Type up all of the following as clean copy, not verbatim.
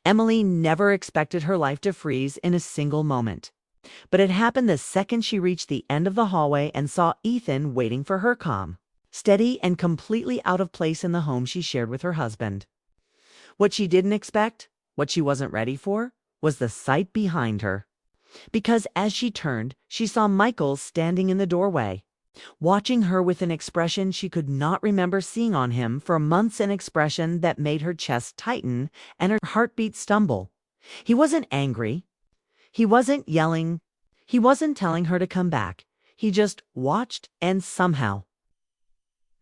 Emily never expected her life to freeze in a single moment. But it happened the second she reached the end of the hallway and saw Ethan waiting for her, calm, steady, and completely out of place in the home she shared with her husband. What she didn't expect, what she wasn't ready for, was the sight behind her. Because as she turned, she saw Michael standing in the doorway, watching her with an expression she could not remember seeing on him for months, an expression that made her chest tighten and her heartbeat stumble. He wasn't angry. He wasn't yelling. He wasn't telling her to come back. He just watched, and somehow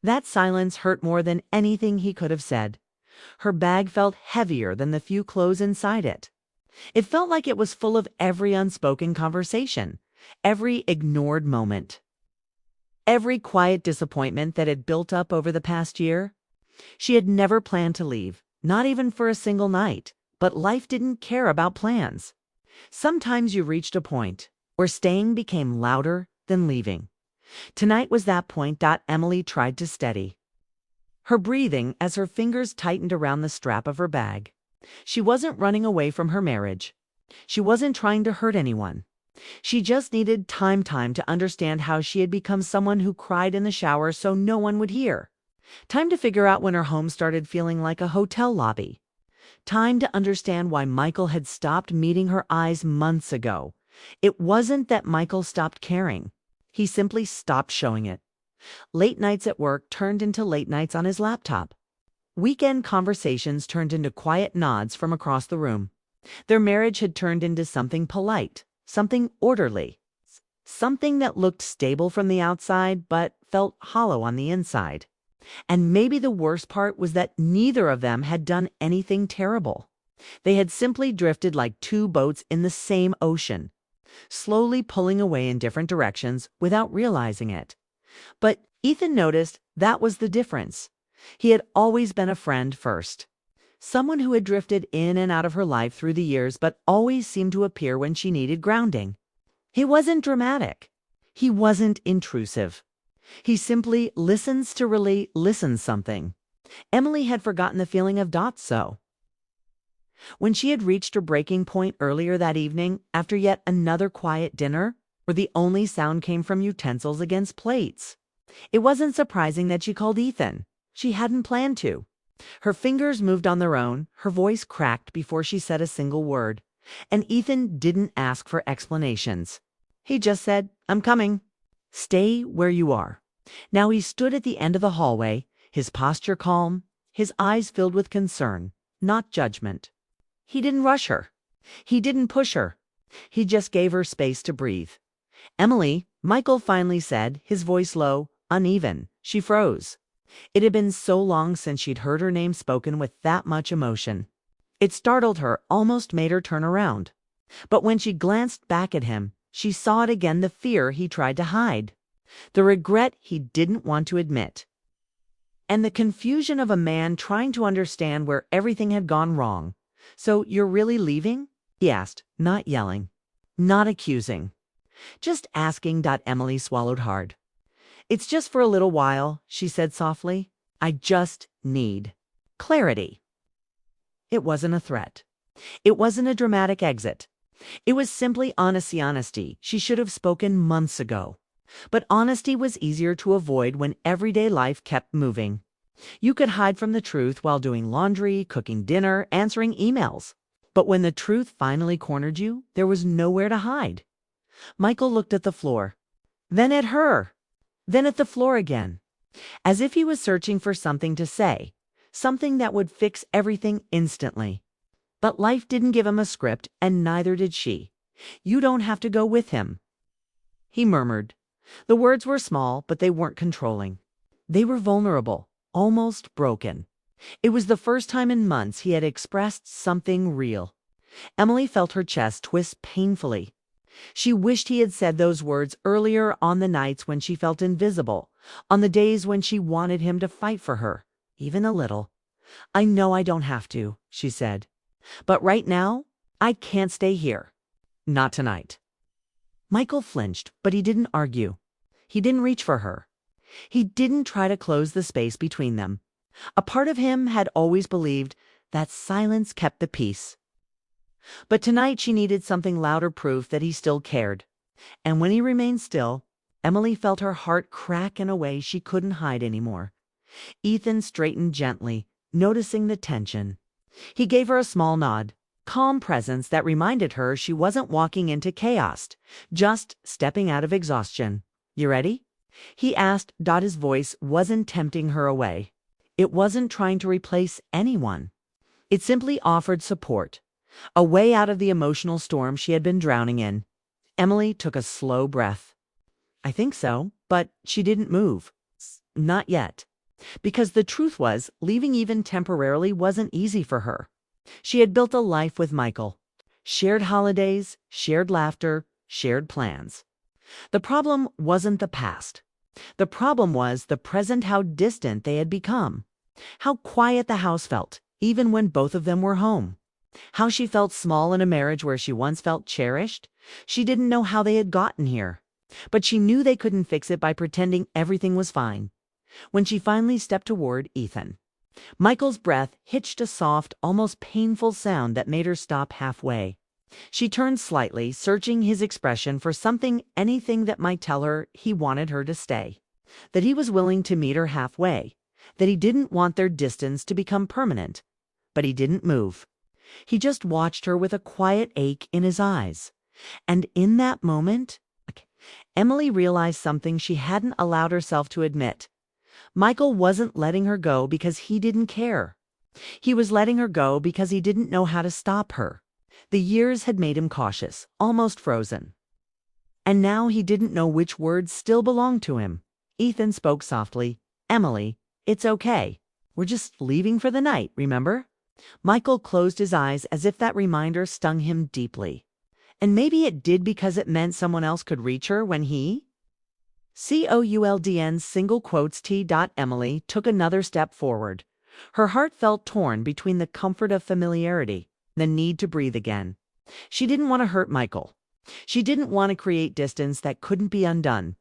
that silence hurt more than anything he could have said. Her bag felt heavier than the few clothes inside it. It felt like it was full of every unspoken conversation, every ignored moment, every quiet disappointment that had built up over the past year. She had never planned to leave, not even for a single night, but life didn't care about plans. Sometimes you reached a point where staying became louder than leaving. Tonight was that point. Emily tried to steady her breathing as her fingers tightened around the strap of her bag. She wasn't running away from her marriage. She wasn't trying to hurt anyone. She just needed time to understand how she had become someone who cried in the shower so no one would hear. Time to figure out when her home started feeling like a hotel lobby. Time to understand why Michael had stopped meeting her eyes months ago. It wasn't that Michael stopped caring. He simply stopped showing it. Late nights at work turned into late nights on his laptop. Weekend conversations turned into quiet nods from across the room. Their marriage had turned into something polite, something orderly, something that looked stable from the outside but felt hollow on the inside. And maybe the worst part was that neither of them had done anything terrible. They had simply drifted like two boats in the same ocean, slowly pulling away in different directions without realizing it. But Ethan noticed that was the difference. He had always been a friend first. Someone who had drifted in and out of her life through the years but always seemed to appear when she needed grounding. He wasn't dramatic. He wasn't intrusive. He simply listens to really listen something. Emily had forgotten the feeling of so. When she had reached her breaking point earlier that evening, after yet another quiet dinner, where the only sound came from utensils against plates, it wasn't surprising that she called Ethan. She hadn't planned to. Her fingers moved on their own, her voice cracked before she said a single word. And Ethan didn't ask for explanations. He just said, "I'm coming." Stay where you are. Now he stood at the end of the hallway, his posture calm, his eyes filled with concern, not judgment. He didn't rush her. He didn't push her. He just gave her space to breathe. "Emily," Michael finally said, his voice low, uneven. She froze. It had been so long since she'd heard her name spoken with that much emotion. It startled her, almost made her turn around. But when she glanced back at him, she saw it again, the fear he tried to hide, the regret he didn't want to admit, and the confusion of a man trying to understand where everything had gone wrong. "So you're really leaving?" he asked, not yelling, not accusing, just asking. Emily swallowed hard. "It's just for a little while," she said softly. "I just need clarity." It wasn't a threat. It wasn't a dramatic exit. It was simply honesty. She should have spoken months ago. But honesty was easier to avoid when everyday life kept moving. You could hide from the truth while doing laundry, cooking dinner, answering emails. But when the truth finally cornered you, there was nowhere to hide. Michael looked at the floor, then at her, then at the floor again, as if he was searching for something to say, something that would fix everything instantly. But life didn't give him a script, and neither did she. "You don't have to go with him," he murmured. The words were small, but they weren't controlling. They were vulnerable, almost broken. It was the first time in months he had expressed something real. Emily felt her chest twist painfully. She wished he had said those words earlier, on the nights when she felt invisible, on the days when she wanted him to fight for her, even a little. "I know I don't have to," she said. "But right now, I can't stay here. Not tonight." Michael flinched, but he didn't argue. He didn't reach for her. He didn't try to close the space between them. A part of him had always believed that silence kept the peace. But tonight she needed something louder proof that he still cared. And when he remained still, Emily felt her heart crack in a way she couldn't hide anymore. Ethan straightened gently, noticing the tension. He gave her a small nod, calm presence that reminded her she wasn't walking into chaos, just stepping out of exhaustion. "You ready?" he asked. His voice wasn't tempting her away. It wasn't trying to replace anyone. It simply offered support, a way out of the emotional storm she had been drowning in. Emily took a slow breath. "I think so," but she didn't move. Not yet. Because the truth was, leaving even temporarily wasn't easy for her. She had built a life with Michael. Shared holidays, shared laughter, shared plans. The problem wasn't the past. The problem was the present, how distant they had become. How quiet the house felt, even when both of them were home. How she felt small in a marriage where she once felt cherished. She didn't know how they had gotten here. But she knew they couldn't fix it by pretending everything was fine. When she finally stepped toward Ethan, Michael's breath hitched a soft, almost painful sound that made her stop halfway. She turned slightly, searching his expression for something, anything that might tell her he wanted her to stay, that he was willing to meet her halfway, that he didn't want their distance to become permanent. But he didn't move. He just watched her with a quiet ache in his eyes. And in that moment, Emily realized something she hadn't allowed herself to admit. Michael wasn't letting her go because he didn't care. He was letting her go because he didn't know how to stop her. The years had made him cautious, almost frozen. And now he didn't know which words still belonged to him. Ethan spoke softly. "Emily, it's okay. We're just leaving for the night, remember?" Michael closed his eyes as if that reminder stung him deeply. And maybe it did because it meant someone else could reach her when he... COULDN single quotes T. Emily took another step forward. Her heart felt torn between the comfort of familiarity and the need to breathe again. She didn't want to hurt Michael. She didn't want to create distance that couldn't be undone.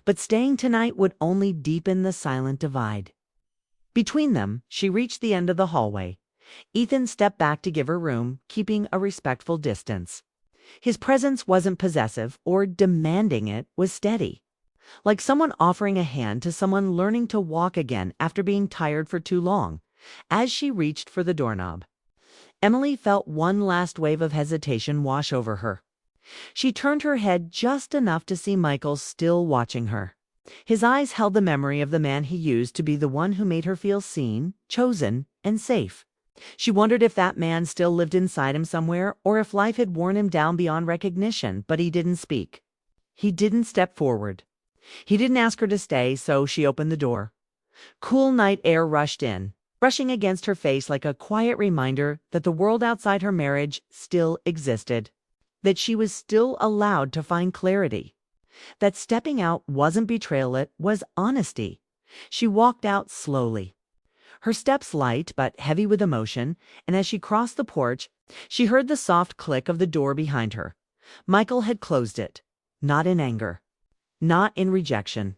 But staying tonight would only deepen the silent divide. Between them, she reached the end of the hallway. Ethan stepped back to give her room, keeping a respectful distance. His presence wasn't possessive or demanding, it was steady. Like someone offering a hand to someone learning to walk again after being tired for too long. As she reached for the doorknob, Emily felt one last wave of hesitation wash over her. She turned her head just enough to see Michael still watching her. His eyes held the memory of the man he used to be the one who made her feel seen, chosen, and safe. She wondered if that man still lived inside him somewhere, or if life had worn him down beyond recognition, but he didn't speak. He didn't step forward. He didn't ask her to stay, so she opened the door. Cool night air rushed in, brushing against her face like a quiet reminder that the world outside her marriage still existed, that she was still allowed to find clarity, that stepping out wasn't betrayal, it was honesty. She walked out slowly, her steps light but heavy with emotion, and as she crossed the porch, she heard the soft click of the door behind her. Michael had closed it, not in anger. Not in rejection.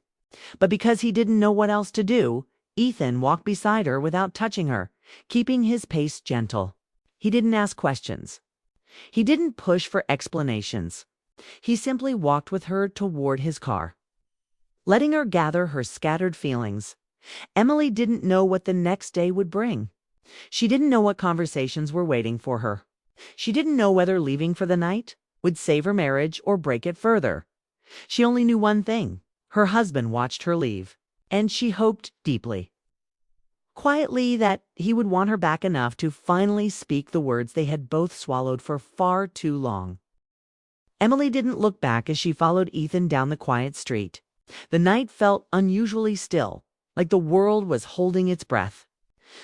But because he didn't know what else to do, Ethan walked beside her without touching her, keeping his pace gentle. He didn't ask questions. He didn't push for explanations. He simply walked with her toward his car, letting her gather her scattered feelings. Emily didn't know what the next day would bring. She didn't know what conversations were waiting for her. She didn't know whether leaving for the night would save her marriage or break it further. She only knew one thing. Her husband watched her leave, and she hoped deeply, quietly, that he would want her back enough to finally speak the words they had both swallowed for far too long. Emily didn't look back as she followed Ethan down the quiet street. The night felt unusually still, like the world was holding its breath.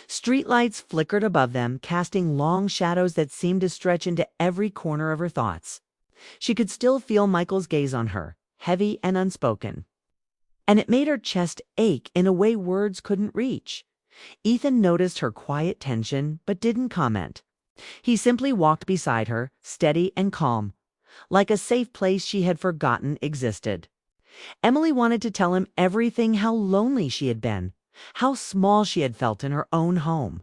Streetlights flickered above them, casting long shadows that seemed to stretch into every corner of her thoughts. She could still feel Michael's gaze on her, heavy and unspoken. And it made her chest ache in a way words couldn't reach. Ethan noticed her quiet tension, but didn't comment. He simply walked beside her, steady and calm, like a safe place she had forgotten existed. Emily wanted to tell him everything, how lonely she had been, how small she had felt in her own home.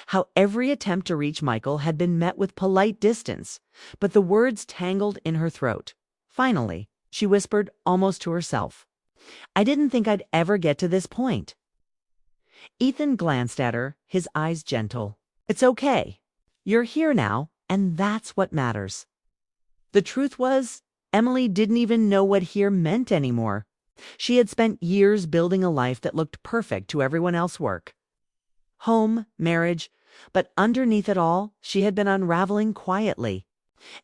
How every attempt to reach Michael had been met with polite distance, but the words tangled in her throat. Finally, she whispered almost to herself, "I didn't think I'd ever get to this point." Ethan glanced at her, his eyes gentle. "It's okay. You're here now, and that's what matters." The truth was, Emily didn't even know what here meant anymore. She had spent years building a life that looked perfect to everyone else's work. Home, marriage, but underneath it all, she had been unraveling quietly.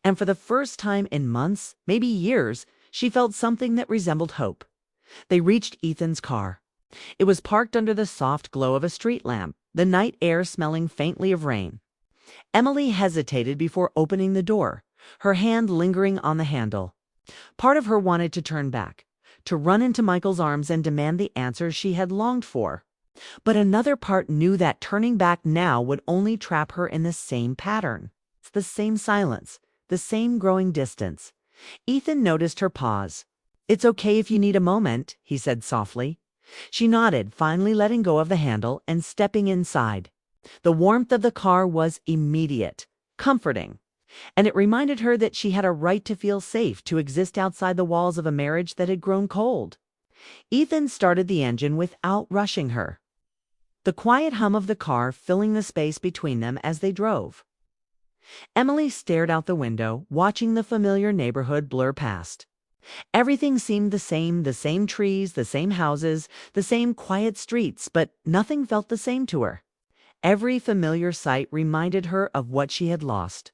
And for the first time in months, maybe years, she felt something that resembled hope. They reached Ethan's car. It was parked under the soft glow of a street lamp, the night air smelling faintly of rain. Emily hesitated before opening the door, her hand lingering on the handle. Part of her wanted to turn back, to run into Michael's arms and demand the answers she had longed for. But another part knew that turning back now would only trap her in the same pattern. The same silence, the same growing distance. Ethan noticed her pause. "It's okay if you need a moment," he said softly. She nodded, finally letting go of the handle and stepping inside. The warmth of the car was immediate, comforting, and it reminded her that she had a right to feel safe, to exist outside the walls of a marriage that had grown cold. Ethan started the engine without rushing her, the quiet hum of the car filling the space between them as they drove. Emily stared out the window, watching the familiar neighborhood blur past. Everything seemed the same trees, the same houses, the same quiet streets, but nothing felt the same to her. Every familiar sight reminded her of what she had lost,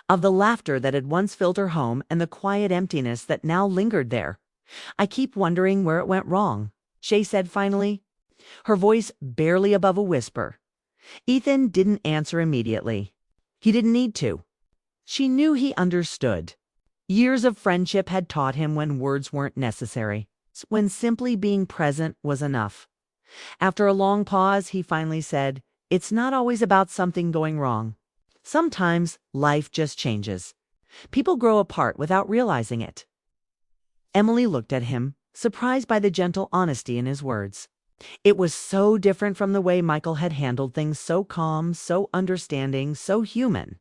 of the laughter that had once filled her home and the quiet emptiness that now lingered there. "I keep wondering where it went wrong," Shay said finally, her voice barely above a whisper. Ethan didn't answer immediately. He didn't need to. She knew he understood. Years of friendship had taught him when words weren't necessary, when simply being present was enough. After a long pause, he finally said, "It's not always about something going wrong. Sometimes life just changes. People grow apart without realizing it." Emily looked at him, surprised by the gentle honesty in his words. It was so different from the way Michael had handled things, so calm, so understanding, so human.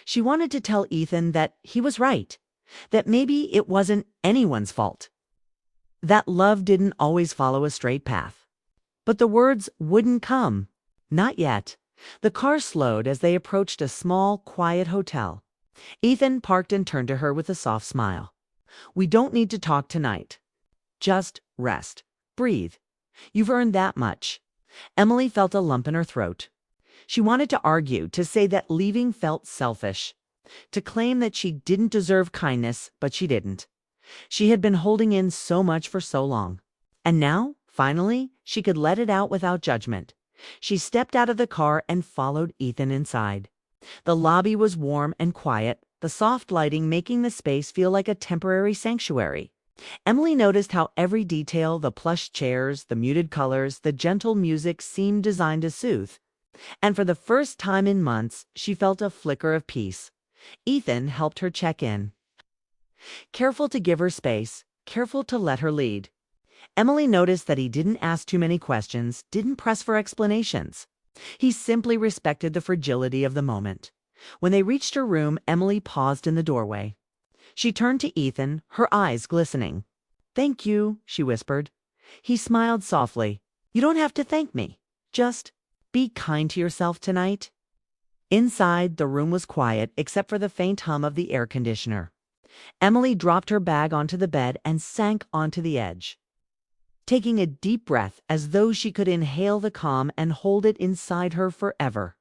She wanted to tell Ethan that he was right, that maybe it wasn't anyone's fault, that love didn't always follow a straight path. But the words wouldn't come. Not yet. The car slowed as they approached a small, quiet hotel. Ethan parked and turned to her with a soft smile. "We don't need to talk tonight. Just rest. Breathe. You've earned that much." Emily felt a lump in her throat. She wanted to argue, to say that leaving felt selfish, to claim that she didn't deserve kindness, but she didn't. She had been holding in so much for so long. And now, finally, she could let it out without judgment. She stepped out of the car and followed Ethan inside. The lobby was warm and quiet, the soft lighting making the space feel like a temporary sanctuary. Emily noticed how every detail, the plush chairs, the muted colors, the gentle music seemed designed to soothe. And for the first time in months, she felt a flicker of peace. Ethan helped her check in, careful to give her space, careful to let her lead. Emily noticed that he didn't ask too many questions, didn't press for explanations. He simply respected the fragility of the moment. When they reached her room, Emily paused in the doorway. She turned to Ethan, her eyes glistening. "Thank you," she whispered. He smiled softly. "You don't have to thank me. Just be kind to yourself tonight." Inside, the room was quiet except for the faint hum of the air conditioner. Emily dropped her bag onto the bed and sank onto the edge, taking a deep breath as though she could inhale the calm and hold it inside her forever.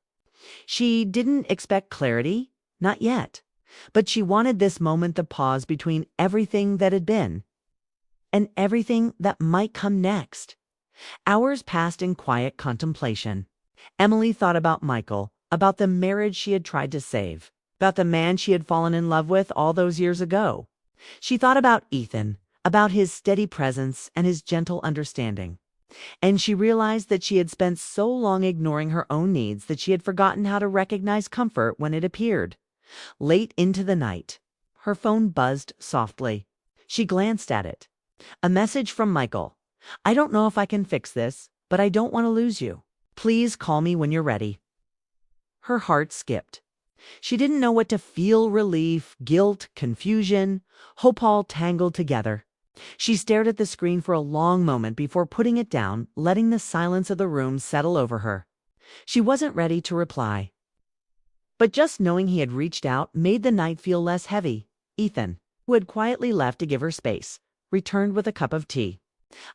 She didn't expect clarity, not yet, but she wanted this moment, the pause between everything that had been and everything that might come next. Hours passed in quiet contemplation. Emily thought about Michael, about the marriage she had tried to save, about the man she had fallen in love with all those years ago. She thought about Ethan, about his steady presence and his gentle understanding. And she realized that she had spent so long ignoring her own needs that she had forgotten how to recognize comfort when it appeared. Late into the night, her phone buzzed softly. She glanced at it. A message from Michael. "I don't know if I can fix this, but I don't want to lose you. Please call me when you're ready." Her heart skipped. She didn't know what to feel: relief, guilt, confusion, hope, all tangled together. She stared at the screen for a long moment before putting it down, letting the silence of the room settle over her. She wasn't ready to reply. But just knowing he had reached out made the night feel less heavy. Ethan, who had quietly left to give her space, returned with a cup of tea.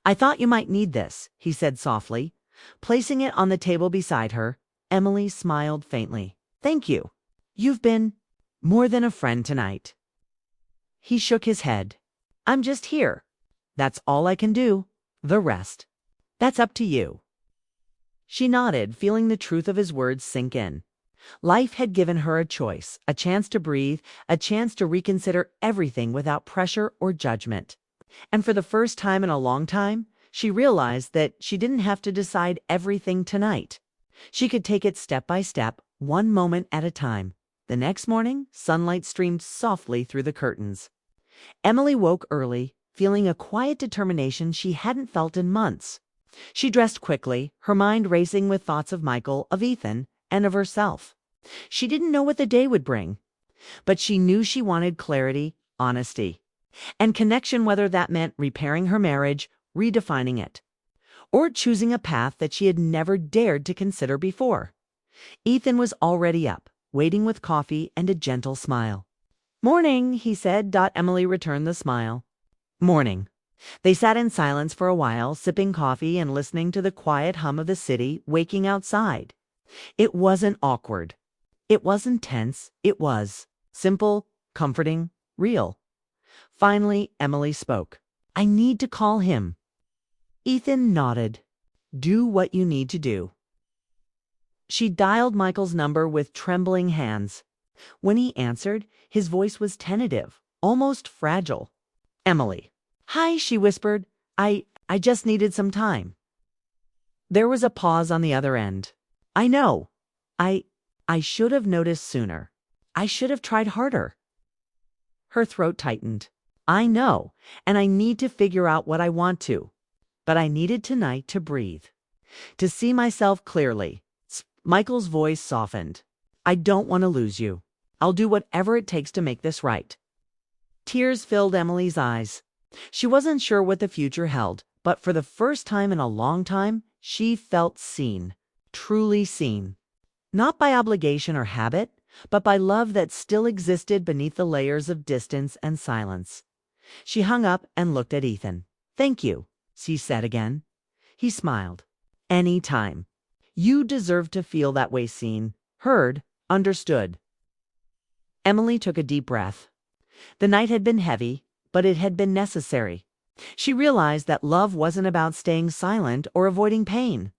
"I thought you might need this," he said softly, placing it on the table beside her. Emily smiled faintly. "Thank you. You've been more than a friend tonight." He shook his head. "I'm just here. That's all I can do. The rest, that's up to you." She nodded, feeling the truth of his words sink in. Life had given her a choice, a chance to breathe, a chance to reconsider everything without pressure or judgment. And for the first time in a long time, she realized that she didn't have to decide everything tonight. She could take it step by step, one moment at a time. The next morning, sunlight streamed softly through the curtains. Emily woke early, feeling a quiet determination she hadn't felt in months. She dressed quickly, her mind racing with thoughts of Michael, of Ethan, and of herself. She didn't know what the day would bring, but she knew she wanted clarity, honesty, and connection, whether that meant repairing her marriage, redefining it, or choosing a path that she had never dared to consider before. Ethan was already up, waiting with coffee and a gentle smile. "Morning," he said. Emily returned the smile. "Morning." They sat in silence for a while, sipping coffee and listening to the quiet hum of the city waking outside. It wasn't awkward. It wasn't tense. It was simple, comforting, real. Finally, Emily spoke. "I need to call him." Ethan nodded. "Do what you need to do." She dialed Michael's number with trembling hands. When he answered, his voice was tentative, almost fragile. "Emily." "Hi," she whispered. I just needed some time." There was a pause on the other end. "I know. I should have noticed sooner. I should have tried harder." Her throat tightened. "I know, and I need to figure out what I want to. But I needed tonight to breathe, to see myself clearly." Michael's voice softened. "I don't want to lose you. I'll do whatever it takes to make this right." Tears filled Emily's eyes. She wasn't sure what the future held, but for the first time in a long time, she felt seen, truly seen. Not by obligation or habit, but by love that still existed beneath the layers of distance and silence. She hung up and looked at Ethan. "Thank you," she said again. He smiled. "Any time. You deserve to feel that way, seen, heard, understood." Emily took a deep breath. The night had been heavy, but it had been necessary. She realized that love wasn't about staying silent or avoiding pain.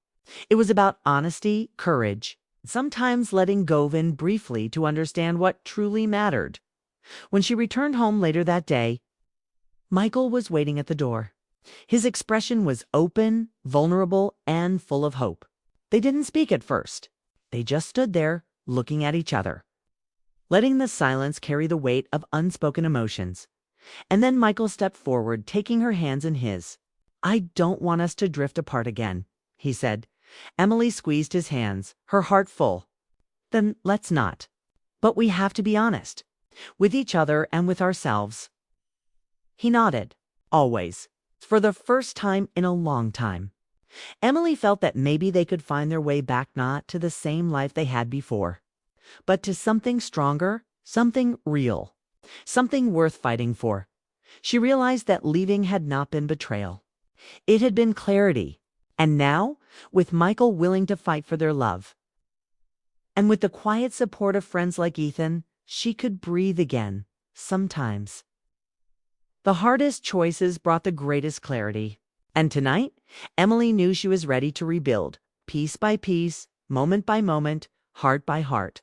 It was about honesty, courage, sometimes letting go in briefly to understand what truly mattered. When she returned home later that day, Michael was waiting at the door. His expression was open, vulnerable, and full of hope. They didn't speak at first. They just stood there, looking at each other, letting the silence carry the weight of unspoken emotions. And then Michael stepped forward, taking her hands in his. "I don't want us to drift apart again," he said. Emily squeezed his hands, her heart full. "Then let's not. But we have to be honest, with each other and with ourselves." He nodded. "Always." For the first time in a long time. Emily felt that maybe they could find their way back, not to the same life they had before, but to something stronger, something real, something worth fighting for. She realized that leaving had not been betrayal. It had been clarity. And now, with Michael willing to fight for their love, and with the quiet support of friends like Ethan, she could breathe again, sometimes. The hardest choices brought the greatest clarity. And tonight, Emily knew she was ready to rebuild, piece by piece, moment by moment, heart by heart.